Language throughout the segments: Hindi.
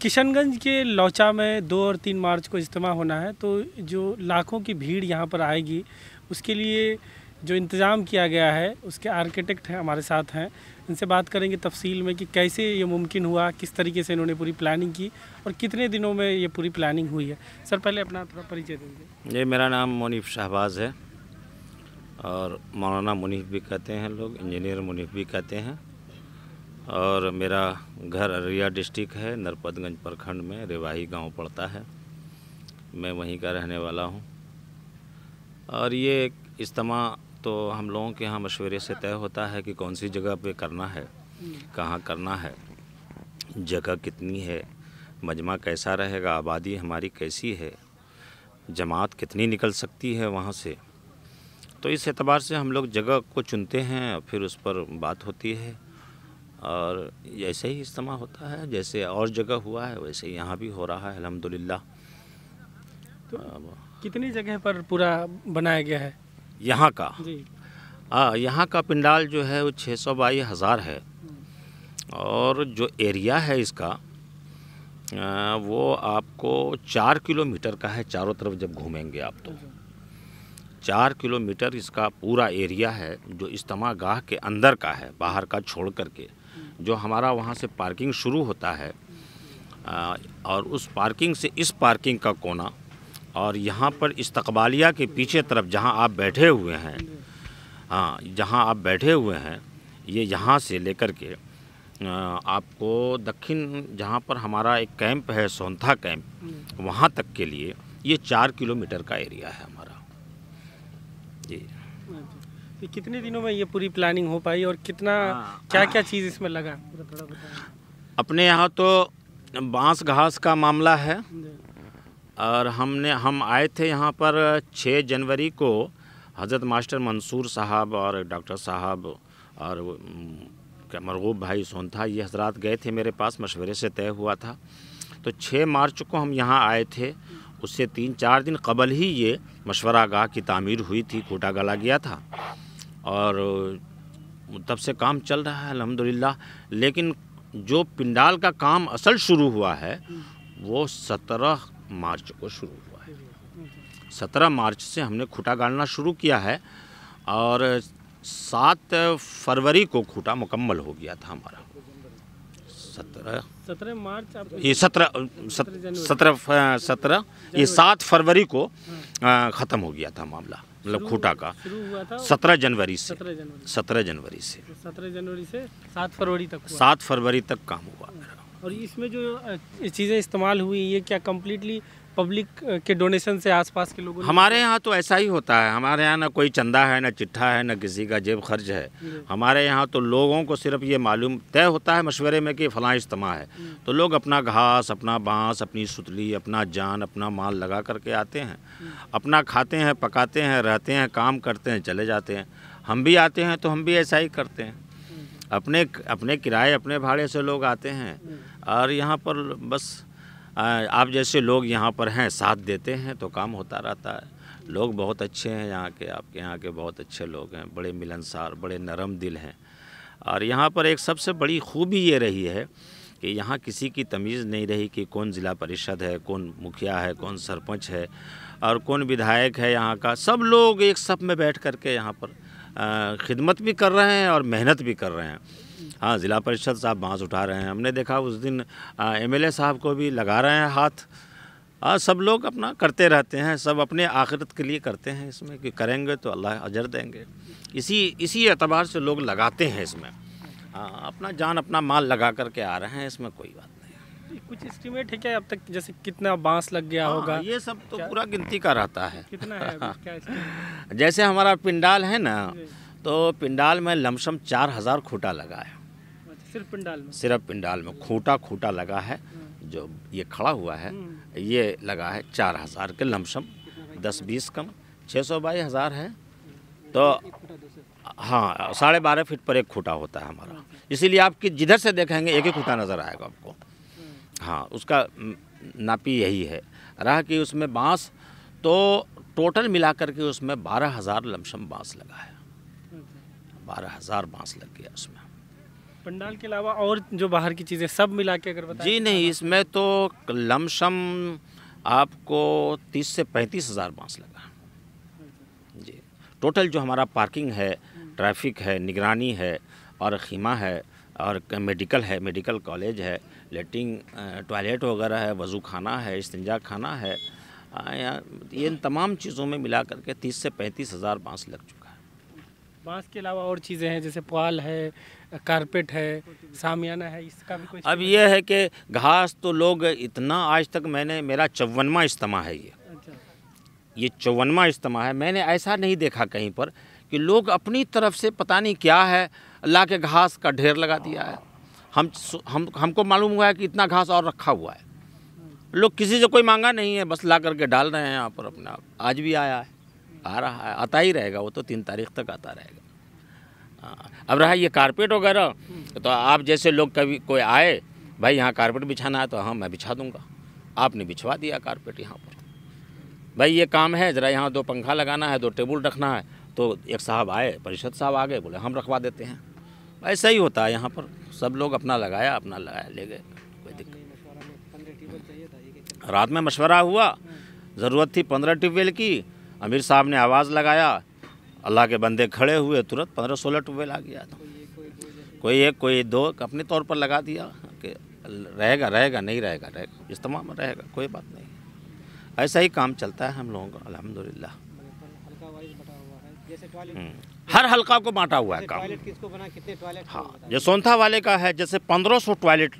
किशनगंज के लौचा में 2 और 3 मार्च को इज्तिमा होना है, तो जो लाखों की भीड़ यहाँ पर आएगी उसके लिए जो इंतज़ाम किया गया है उसके आर्किटेक्ट हैं हमारे साथ हैं। इनसे बात करेंगे तफसील में कि कैसे ये मुमकिन हुआ, किस तरीके से इन्होंने पूरी प्लानिंग की और कितने दिनों में ये पूरी प्लानिंग हुई है। सर पहले अपना थोड़ा परिचय देंगे। ये मेरा नाम मुनीफ शहबाज है और मौलाना मुनीफ भी कहते हैं लोग, इंजीनियर मुनीफ भी कहते हैं। और मेरा घर अररिया डिस्ट्रिक्ट है, नरपतगंज प्रखंड में रेवाही गांव पड़ता है। मैं वहीं का रहने वाला हूं। और ये इज्तिमा तो हम लोगों के यहाँ मशवरे से तय होता है कि कौन सी जगह पे करना है, कहाँ करना है, जगह कितनी है, मजमा कैसा रहेगा, आबादी हमारी कैसी है, जमात कितनी निकल सकती है वहाँ से। तो इस एतबार से हम लोग जगह को चुनते हैं, फिर उस पर बात होती है और ऐसे ही इज्तिमा होता है। जैसे और जगह हुआ है वैसे ही यहाँ भी हो रहा है अल्हम्दुलिल्लाह। तो कितनी जगह पर पूरा बनाया गया है यहाँ का? जी। यहाँ का पिंडाल जो है वो 600 बाई 1000 है। और जो एरिया है इसका वो आपको 4 किलोमीटर का है। चारों तरफ जब घूमेंगे आप तो 4 किलोमीटर इसका पूरा एरिया है, जो इज्तिमा गाह के अंदर का है, बाहर का छोड़ करके। जो हमारा वहाँ से पार्किंग शुरू होता है और उस पार्किंग से इस पार्किंग का कोना और यहाँ पर इस्तकबालिया के पीछे तरफ जहाँ आप बैठे हुए हैं, जहाँ आप बैठे हुए हैं, ये यहाँ से लेकर के आपको दक्षिण जहाँ पर हमारा एक कैंप है, सोनथा कैंप, वहाँ तक के लिए ये 4 किलोमीटर का एरिया है हमारा जी। तो कितने दिनों में ये पूरी प्लानिंग हो पाई और कितना क्या क्या चीज़ इसमें लगा, थोड़ा बताएं। अपने यहाँ तो बांस घास का मामला है और हम आए थे यहाँ पर 6 जनवरी को। हज़रत मास्टर मंसूर साहब और डॉक्टर साहब और मरगूब भाई सोनथा, ये हजरात गए थे मेरे पास, मशवरे से तय हुआ था। तो 6 मार्च को हम यहाँ आए थे। उससे 3-4 दिन कबल ही ये मशवरा गाह की तामीर हुई थी, खूटा गला गया था और तब से काम चल रहा है अल्हम्दुलिल्लाह। लेकिन जो पिंडाल का काम असल शुरू हुआ है वो 17 मार्च को शुरू हुआ है। 17 मार्च से हमने खूटा गाड़ना शुरू किया है और 7 फरवरी को खूटा मुकम्मल हो गया था हमारा। 17 मार्च आप ये 17 ये 7 फरवरी को ख़त्म हो गया था मामला, मतलब खूटा का शुरू हुआ था 17 जनवरी से। 17 जनवरी से 7 फरवरी तक हुआ। 7 फरवरी तक काम हुआ। और इसमें जो चीज़ें इस्तेमाल हुई ये क्या कम्प्लीटली पब्लिक के डोनेशन से आसपास के लोगों ने? हमारे यहाँ तो ऐसा ही होता है। हमारे यहाँ ना कोई चंदा है, ना चिट्ठा है, ना किसी का जेब खर्च है। हमारे यहाँ तो लोगों को सिर्फ ये मालूम तय होता है मशवरे में कि फ़लाँ इज्तिमा है, तो लोग अपना घास, अपना बांस, अपनी सुतली, अपना जान, अपना माल लगा करके आते हैं, अपना खाते हैं, पकाते हैं, रहते हैं, काम करते हैं, चले जाते हैं। हम भी आते हैं तो हम भी ऐसा ही करते हैं। अपने किराए, अपने भाड़े से लोग आते हैं और यहाँ पर बस आप जैसे लोग यहाँ पर हैं, साथ देते हैं तो काम होता रहता है। लोग बहुत अच्छे हैं यहाँ के, आपके यहाँ के बहुत अच्छे लोग हैं, बड़े मिलनसार, बड़े नरम दिल हैं। और यहाँ पर एक सबसे बड़ी खूबी ये रही है कि यहाँ किसी की तमीज़ नहीं रही कि कौन ज़िला परिषद है, कौन मुखिया है, कौन सरपंच है और कौन विधायक है। यहाँ का सब लोग एक सफ में बैठ कर के यहाँ पर खिदमत भी कर रहे हैं और मेहनत भी कर रहे हैं। हाँ, ज़िला परिषद साहब बांस उठा रहे हैं, हमने देखा उस दिन MLA साहब को भी लगा रहे हैं हाथ। सब लोग अपना करते रहते हैं, सब अपने आखिरत के लिए करते हैं इसमें कि करेंगे तो अल्लाह अजर देंगे। इसी एतबार से लोग लगाते हैं इसमें। अपना जान, अपना माल लगा करके आ रहे हैं, इसमें कोई बात नहीं। कुछ एस्टिमेट है क्या अब तक, जैसे कितना बांस लग गया होगा? ये सब तो पूरा गिनती का रहता है। कितना है क्या एस्टिमेट? जैसे हमारा पिंडाल है ना, तो पिंडाल में लमसम 4000 खूटा लगा है। सिर्फ पिंडाल में खूटा लगा है। जो ये खड़ा हुआ है ये लगा है 4000 के लमसम, 10-20 कम, 600 बाई 1000 है। तो हाँ, 12.5 फीट पर एक खूटा होता है हमारा। इसीलिए आप जिधर से देखेंगे एक ही खूटा नज़र आएगा आपको। हाँ, उसका नापी यही है रहा कि उसमें बांस तो टोटल मिलाकर के उसमें 12,000 लमसम बांस लगा है। 12,000 बांस लग गया उसमें। पंडाल के अलावा और जो बाहर की चीज़ें सब मिला के अगर बताएं? जी नहीं, इसमें तो लमसम आपको 30 से 35 हज़ार बांस लगा जी। टोटल जो हमारा पार्किंग है, ट्रैफिक है, निगरानी है और खीमा है और मेडिकल है, मेडिकल कॉलेज है, लेटरिन टॉयलेट वगैरह है, वज़ू खाना है, इस्तिंजा खाना है, ये इन तमाम चीज़ों में मिला करके 30 से 35 हज़ार बांस लग चुका है। बांस के अलावा और चीज़ें हैं जैसे पुआल है, कारपेट है, सामियाना है, इसका भी कोई? अब ये है कि घास तो लोग इतना, आज तक मेरा 54वां इज्तिमा है ये 54वां इज्तिमा है। मैंने ऐसा नहीं देखा कहीं पर कि लोग अपनी तरफ से पता नहीं क्या है ला के घास का ढेर लगा दिया है। हमको मालूम हुआ है कि इतना घास और रखा हुआ है, लोग किसी से कोई मांगा नहीं है, बस ला करके डाल रहे हैं यहाँ पर अपने आप। आज भी आया है, आ रहा है, आता ही रहेगा, वो तो 3 तारीख तक आता रहेगा। अब रहा ये कारपेट वगैरह, तो आप जैसे लोग कभी कोई आए, भाई यहाँ कारपेट बिछाना है, तो हाँ मैं बिछा दूंगा। आपने बिछवा दिया कारपेट यहाँ पर, भाई ये काम है, ज़रा यहाँ 2 पंखा लगाना है, 2 टेबल रखना है, तो एक साहब आए, परिषद साहब आ गए, बोले हम रखवा देते हैं। ऐसा ही होता है यहाँ पर, सब लोग अपना लगाया ले गए, कोई दिक्कत। रात में मशवरा हुआ, ज़रूरत थी 15 ट्यूबवेल की, अमीर साहब ने आवाज़ लगाया, अल्लाह के बंदे खड़े हुए, तुरंत 15-16 ट्यूबवेल आ गया। तो कोई 1 कोई 2 अपने तौर पर लगा दिया कि रहेगा नहीं रहेगा, इज्तिमा में रहेगा, कोई बात नहीं। ऐसा ही काम चलता है हम लोगों का अल्हम्दुलिल्लाह। हर हल्का को बांटा हुआ है काम। टॉयलेट किसको बना, कितने टॉयलेट? हाँ, जो सोनथा वाले का है, जैसे 1500 टॉयलेट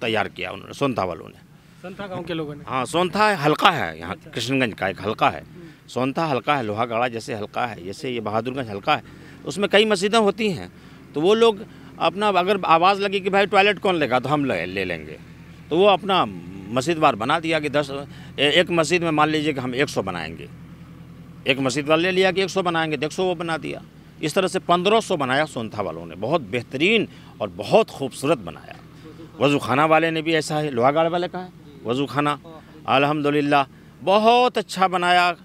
तैयार किया उन्होंने, सोनथा वालों ने। सोनथा गांव के लोगों ने? हाँ, सोनथा हल्का है, यहाँ किशनगंज का एक हल्का है, सोनथा हल्का है, लोहागढ़ा जैसे हल्का है, जैसे ये बहादुरगंज हल्का है, उसमें कई मस्जिदें होती हैं। तो वो लोग अपना, अगर आवाज़ लगी कि भाई टॉयलेट कौन लेगा, तो हम ले लेंगे, तो वो अपना मस्जिद वार बना दिया कि 10 एक मस्जिद में मान लीजिए कि हम 100 बनाएंगे, एक मस्जिद वाले लिया कि 100 बनाएंगे, तो 100 वो बना दिया। इस तरह से 1500 बनाया सोनथा वालों ने, बहुत बेहतरीन और बहुत खूबसूरत बनाया। वज़ू खाना वाले ने भी ऐसा है, लोहागढ़ वाले का है वज़ू खाना, अल्हम्दुलिल्लाह बहुत अच्छा बनाया।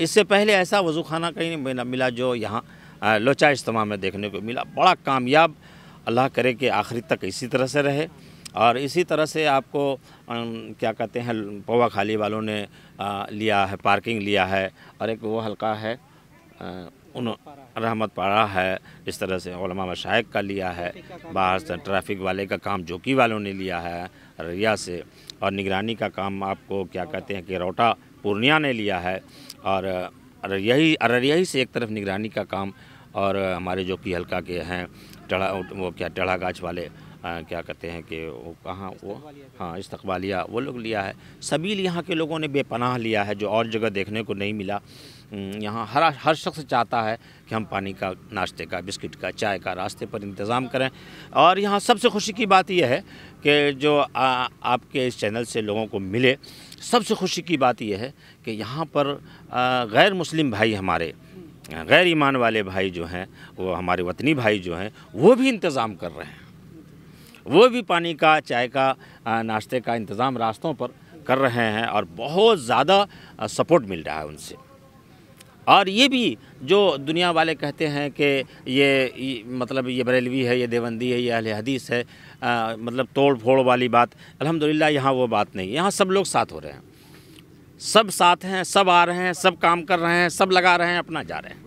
इससे पहले ऐसा वज़ू खाना कहीं नहीं मिला जो यहाँ लोचा इज्तिमा में देखने को मिला। बड़ा कामयाब, अल्लाह करे कि आखिरी तक इसी तरह से रहे। और इसी तरह से आपको क्या कहते हैं, पौवा खाली वालों ने लिया है, पार्किंग लिया है, और एक वो हल्का है रहमत पारा है, इस तरह से उलमा मशाइख का लिया है, बाहर से ट्रैफिक वाले का काम जोकी वालों ने लिया है अररिया से, और निगरानी का काम आपको क्या कहते हैं कि रोटा पूर्णिया ने लिया है, और अररिया से एक तरफ निगरानी का काम, और हमारे जो कि हल्का के हैं टेढ़ा गाछ वाले क्या कहते हैं कि वो कहाँ वो, हाँ इस्तकबालिया, वो लोग लिया है। सभी यहाँ के लोगों ने बेपनाह लिया है, जो और जगह देखने को नहीं मिला। यहाँ हर शख्स चाहता है कि हम पानी का, नाश्ते का, बिस्किट का, चाय का रास्ते पर इंतज़ाम करें। और यहाँ सबसे खुशी की बात यह है कि जो आपके इस चैनल से लोगों को मिले, सबसे खुशी की बात यह है कि यहाँ पर गैर मुस्लिम भाई, हमारे गैर ईमान वाले भाई जो हैं, वो हमारे वतनी भाई जो हैं, वो भी इंतज़ाम कर रहे हैं, वो भी पानी का, चाय का, नाश्ते का इंतज़ाम रास्तों पर कर रहे हैं, और बहुत ज़्यादा सपोर्ट मिल रहा है उनसे। और ये भी जो दुनिया वाले कहते हैं कि ये मतलब ये बरेलवी है, ये देवबंदी है, ये अहले हदीस है, मतलब तोड़ फोड़ वाली बात, अल्हम्दुलिल्लाह यहाँ वो बात नहीं। यहाँ सब लोग साथ हो रहे हैं, सब साथ हैं, सब आ रहे हैं, सब काम कर रहे हैं, सब लगा रहे हैं, अपना जा रहे हैं।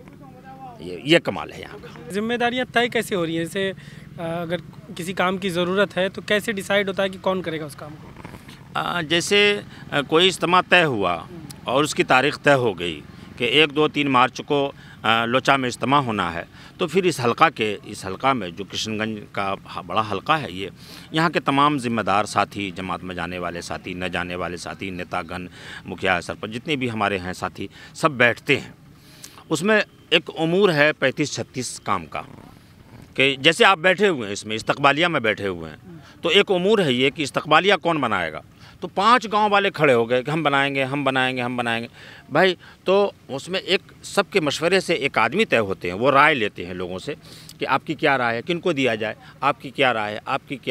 ये कमाल है यहाँ का। जिम्मेदारियाँ तय कैसे हो रही हैं? जैसे अगर किसी काम की ज़रूरत है तो कैसे डिसाइड होता है कि कौन करेगा उस काम को? जैसे कोई इज्तिमा तय हुआ और उसकी तारीख़ तय हो गई कि 1, 2, 3 मार्च को लोचा में इज्तिमा होना है, तो फिर इस हलका में जो किशनगंज का बड़ा हलका है, ये यहाँ के तमाम ज़िम्मेदार साथी, जमात में जाने वाले साथी, न जाने वाले साथी, नेतागण, मुखिया, सरपंच, जितने भी हमारे हैं साथी, सब बैठते हैं। उसमें एक उमूर है 35-36 काम का, कि जैसे आप बैठे हुए हैं इसमें इस्तकबालिया में बैठे हुए हैं, तो एक उमूर है ये कि इस्तकबालिया कौन बनाएगा। तो 5 गांव वाले खड़े हो गए कि हम बनाएंगे भाई। तो उसमें एक सबके मशवरे से एक आदमी तय होते हैं, वो राय लेते हैं लोगों से कि आपकी क्या राय है, किनको दिया जाए, आपकी क्या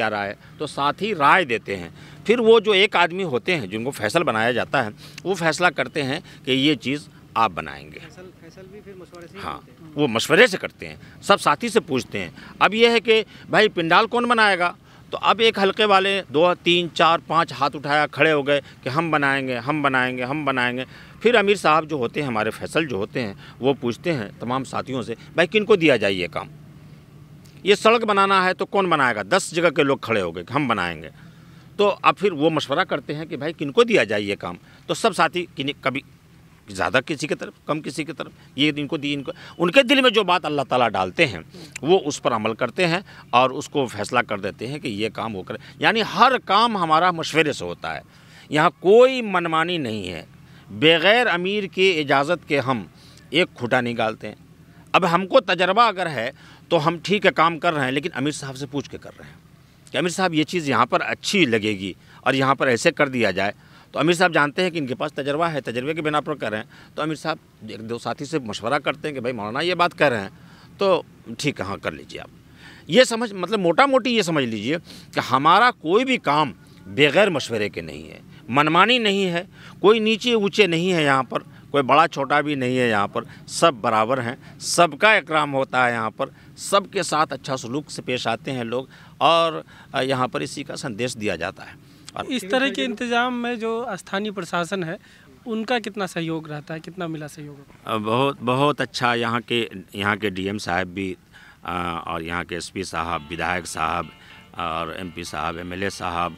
राय है, तो साथ ही राय देते हैं। फिर वो जो एक आदमी होते हैं जिनको फैसला बनाया जाता है, वो फैसला करते हैं कि ये चीज़ आप बनाएंगे। फैसल भी फिर मशवरे से हाँ, वो मशवरे से करते हैं, सब साथी से पूछते हैं। अब ये है कि भाई पिंडाल कौन बनाएगा, तो अब एक हल्के वाले 2, 3, 4, 5 हाथ उठाया, खड़े हो गए कि हम बनाएंगे, हम बनाएंगे, हम बनाएंगे। फिर अमीर साहब जो होते हैं, हमारे फैसल जो होते हैं, वो पूछते हैं तमाम साथियों से, भाई किनको दिया जाए ये काम, ये सड़क बनाना है तो कौन बनाएगा। 10 जगह के लोग खड़े हो गए कि हम बनाएंगे। तो अब फिर वो मशवरा करते हैं कि भाई किनको दिया जाए ये काम। तो सब साथी कभी ज़्यादा किसी की तरफ, कम किसी की तरफ, ये इनको दी, इनको, उनके दिल में जो बात अल्लाह ताला डालते हैं वो उस पर अमल करते हैं और उसको फैसला कर देते हैं कि ये काम वो करे। यानी हर काम हमारा मशवरे से होता है, यहाँ कोई मनमानी नहीं है। बग़ैर अमीर की इजाज़त के हम एक खूंटा नहीं गालते हैं। अब हमको तजर्बा अगर है तो हम ठीक है काम कर रहे हैं, लेकिन अमीर साहब से पूछ के कर रहे हैं कि अमीर साहब ये चीज़ यहाँ पर अच्छी लगेगी और यहाँ पर ऐसे कर दिया जाए। तो अमीर साहब जानते हैं कि इनके पास तजर्बा है, तजर्बे के बिना पर कर रहे हैं। तो अमीर साहब 1-2 साथी से मशवरा करते हैं कि भाई मौलाना ये बात कह रहे हैं तो ठीक है, हाँ कर लीजिए आप। ये समझ, मतलब मोटा मोटी ये समझ लीजिए कि हमारा कोई भी काम बग़ैर मशवरे के नहीं है, मनमानी नहीं है, कोई नीचे ऊँचे नहीं है, यहाँ पर कोई बड़ा छोटा भी नहीं है, यहाँ पर सब बराबर हैं, सबका इकराम होता है, यहाँ पर सबके साथ अच्छा सलूक से पेश आते हैं लोग, और यहाँ पर इसी का संदेश दिया जाता है। और इस तरह के इंतज़ाम में जो स्थानीय प्रशासन है उनका कितना सहयोग रहता है, कितना मिला सहयोग? बहुत बहुत अच्छा। यहाँ के डीएम साहब भी और यहाँ के एसपी साहब, विधायक साहब और एमपी साहब, एमएलए साहब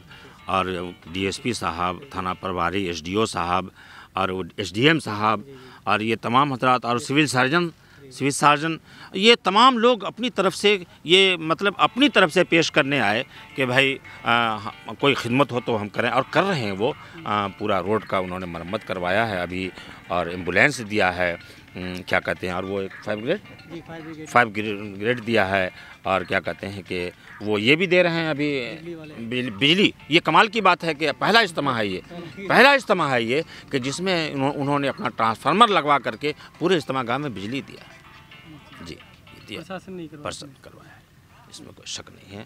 और डीएसपी साहब, थाना प्रभारी एसडीओ साहब और एसडीएम साहब और ये तमाम हजरात और सिविल सर्जन, ये तमाम लोग अपनी तरफ से, ये मतलब अपनी तरफ से पेश करने आए कि भाई कोई खिदमत हो तो हम करें, और कर रहे हैं वो। पूरा रोड का उन्होंने मरम्मत करवाया है अभी, और एम्बुलेंस दिया है, क्या कहते हैं, और वो एक 5 ग्रेड दिया है, और क्या कहते हैं कि वो ये भी दे रहे हैं अभी बिजली। ये कमाल की बात है कि पहला इज्तिमा है ये कि जिसमें उन्होंने अपना ट्रांसफार्मर लगवा करके पूरे इज्तिमा गाँव में बिजली दिया है। जी, प्रशासन नहीं करवाया है, इसमें कोई शक नहीं है।